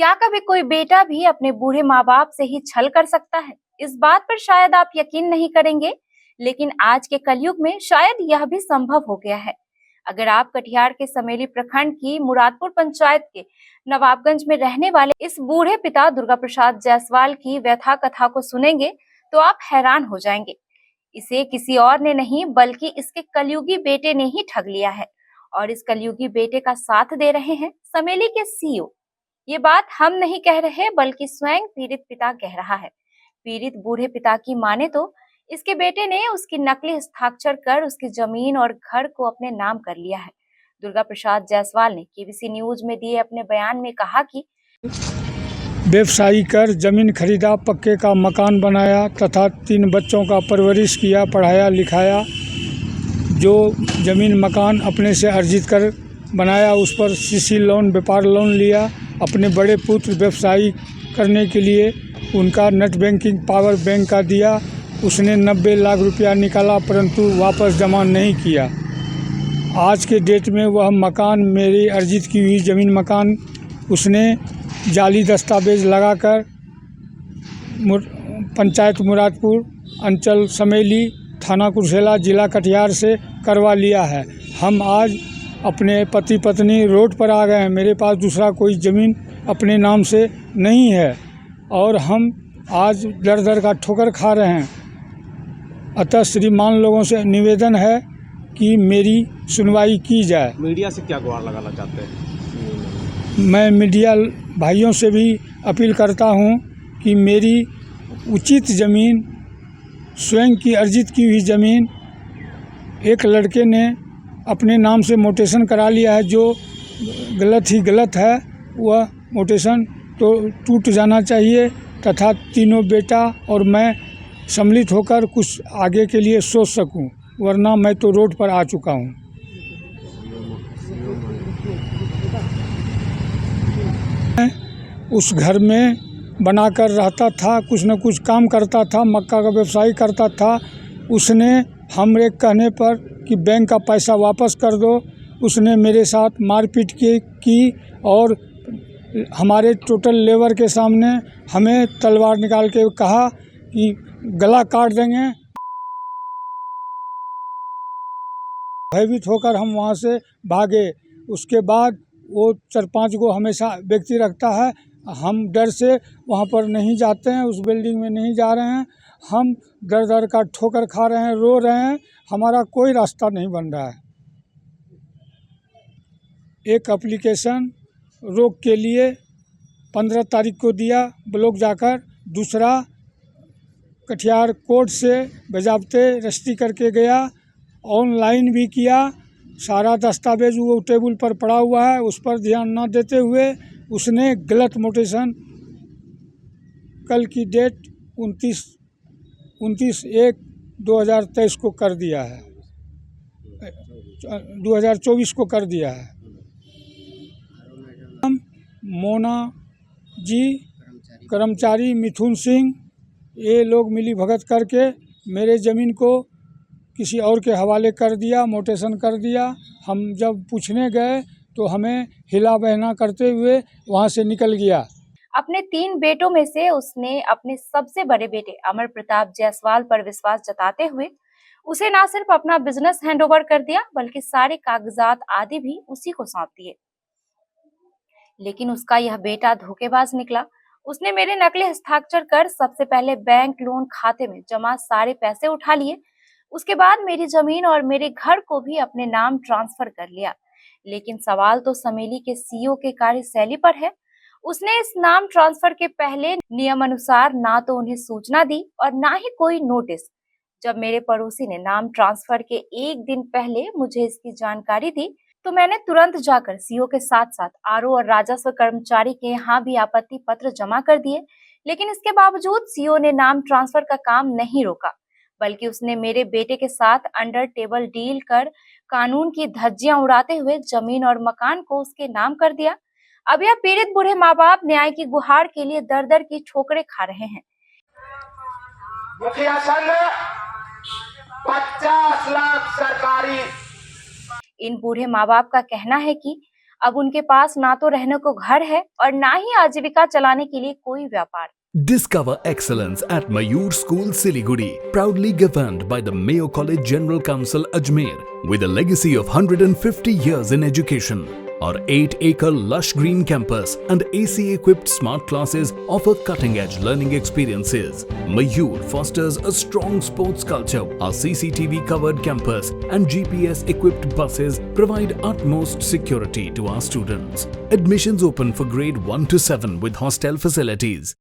क्या कभी कोई बेटा भी अपने बूढ़े माँ बाप से ही छल कर सकता है? इस बात पर शायद आप यकीन नहीं करेंगे, लेकिन आज के कलयुग में शायद यह भी संभव हो गया है। अगर आप कटिहार के समेली प्रखंड की मुरादपुर पंचायत के नवाबगंज में रहने वाले इस बूढ़े पिता दुर्गा प्रसाद जायसवाल की व्यथा कथा को सुनेंगे, तो आप हैरान हो जाएंगे। इसे किसी और ने नहीं बल्कि इसके कलयुगी बेटे ने ही ठग लिया है, और इस कलयुगी बेटे का साथ दे रहे हैं समेली के सीईओ। ये बात हम नहीं कह रहे बल्कि स्वयं पीड़ित पिता कह रहा है। पीड़ित बूढ़े पिता की माने तो इसके बेटे ने उसकी नकली हस्ताक्षर कर उसकी जमीन और घर को अपने नाम कर लिया है। दुर्गा प्रसाद जायसवाल ने केबीसी न्यूज में दिए अपने बयान में कहा कि व्यवसायी कर जमीन खरीदा, पक्के का मकान बनाया तथा 3 बच्चों का परवरिश किया, पढ़ाया लिखाया। जो जमीन मकान अपने से अर्जित कर बनाया उस पर सीसी लोन, व्यापार लोन लिया। अपने बड़े पुत्र व्यवसायी करने के लिए उनका नेट बैंकिंग पावर बैंक का दिया। उसने 90 लाख रुपया निकाला परंतु वापस जमा नहीं किया। आज के डेट में वह मकान, मेरी अर्जित की हुई ज़मीन मकान, उसने जाली दस्तावेज लगाकर पंचायत मुरादपुर, अंचल समेली, थाना कुर्सेला, जिला कटिहार से करवा लिया है। हम आज अपने पति पत्नी रोड पर आ गए हैं। मेरे पास दूसरा कोई ज़मीन अपने नाम से नहीं है और हम आज दर दर का ठोकर खा रहे हैं। अतः श्रीमान लोगों से निवेदन है कि मेरी सुनवाई की जाए। मीडिया से क्या गुहार लगाना चाहते हैं? मैं मीडिया भाइयों से भी अपील करता हूं कि मेरी उचित ज़मीन, स्वयं की अर्जित की हुई ज़मीन, एक लड़के ने अपने नाम से मोटेशन करा लिया है, जो गलत ही गलत है। वह मोटेशन तो टूट जाना चाहिए तथा तीनों बेटा और मैं सम्मिलित होकर कुछ आगे के लिए सोच सकूं, वरना मैं तो रोड पर आ चुका हूं। उस घर में बनाकर रहता था, कुछ न कुछ काम करता था, मक्का का व्यवसाय करता था। उसने हमरे कहने पर कि बैंक का पैसा वापस कर दो, उसने मेरे साथ मारपीट की और हमारे टोटल लेबर के सामने हमें तलवार निकाल के कहा कि गला काट देंगे। भयभीत होकर हम वहाँ से भागे। उसके बाद वो 4-5 गो हमेशा व्यक्ति रखता है। हम डर से वहाँ पर नहीं जाते हैं, उस बिल्डिंग में नहीं जा रहे हैं। हम दर दर का ठोकर खा रहे हैं, रो रहे हैं, हमारा कोई रास्ता नहीं बन रहा है। एक एप्लीकेशन रोक के लिए 15 तारीख को दिया ब्लॉक जाकर, दूसरा कटिहार कोर्ट से बजाबते रजिस्ट्री करके गया, ऑनलाइन भी किया। सारा दस्तावेज वो टेबल पर पड़ा हुआ है, उस पर ध्यान न देते हुए उसने गलत मोटेशन कल की डेट 29/1/2023 को कर दिया है, 2024 को कर दिया है। मोना जी, कर्मचारी मिथुन सिंह, ये लोग मिली भगत करके मेरे ज़मीन को किसी और के हवाले कर दिया, मोटेशन कर दिया। हम जब पूछने गए तो हमें हिला बहना करते हुए वहाँ से निकल गया। अपने 3 बेटों में से उसने अपने सबसे बड़े बेटे अमर प्रताप जायसवाल पर विश्वास जताते हुए उसे न सिर्फ अपना बिजनेस हैंडओवर कर दिया बल्कि सारे कागजात आदि भी उसी को सौंप दिए। लेकिन उसका यह बेटा धोखेबाज निकला। उसने मेरे नकली हस्ताक्षर कर सबसे पहले बैंक लोन खाते में जमा सारे पैसे उठा लिए। उसके बाद मेरी जमीन और मेरे घर को भी अपने नाम ट्रांसफर कर लिया। लेकिन सवाल तो समेली के सीईओ के कार्यशैली पर है। उसने इस नाम ट्रांसफर के पहले नियम अनुसार ना तो उन्हें सूचना दी और ना ही कोई नोटिस। जब मेरे पड़ोसी ने नाम ट्रांसफर के 1 दिन पहले मुझे इसकी जानकारी दी तो मैंने तुरंत जाकर सीईओ के साथ साथ आरओ और राजस्व कर्मचारी के यहाँ भी आपत्ति पत्र जमा कर दिए। लेकिन इसके बावजूद सीईओ ने नाम ट्रांसफर का काम नहीं रोका, बल्कि उसने मेरे बेटे के साथ अंडर टेबल डील कर कानून की धज्जियां उड़ाते हुए जमीन और मकान को उसके नाम कर दिया। अब यह पीड़ित बूढ़े माँ बाप न्याय की गुहार के लिए दर दर की ठोकरें खा रहे हैं। मुखिया संघ 50 लाख सरकारी। इन बूढ़े माँ बाप का कहना है कि अब उनके पास ना तो रहने को घर है और ना ही आजीविका चलाने के लिए कोई व्यापार। Discover excellence at Mayur School Siliguri, proudly governed by the Mayo College General Council Ajmer, with a legacy of 150 years in education. Our 8-acre lush green campus and AC-equipped smart classes offer cutting-edge learning experiences. Mayur fosters a strong sports culture. Our CCTV-covered campus and GPS-equipped buses provide utmost security to our students. Admissions open for grade 1 to 7 with hostel facilities.